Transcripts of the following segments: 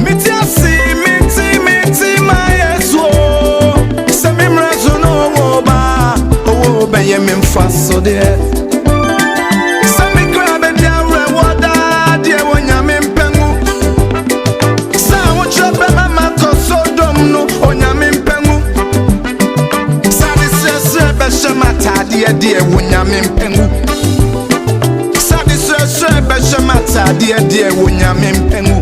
Mitiasi, miti, my yeso. Semimrazo no woba, oh, ben ye mim faso de. Semi grab and ya rewada, dear when ya mim pengu. Sa what your mama so dom no, on ya mim pengu. Sa this is a beshamata, dear when ya mim pengu. Sa this is a beshamata, dear when ya mim pengu.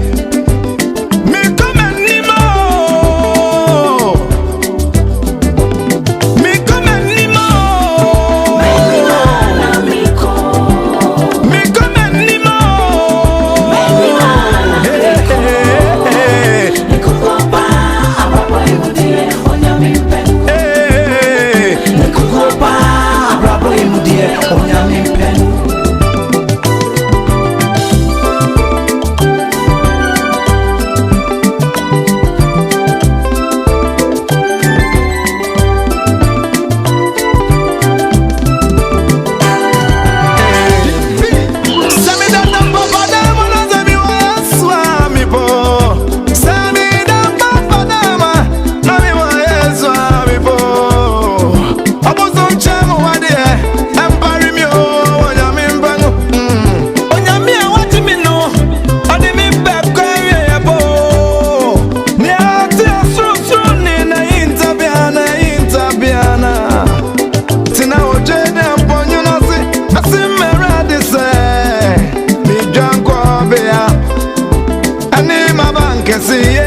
See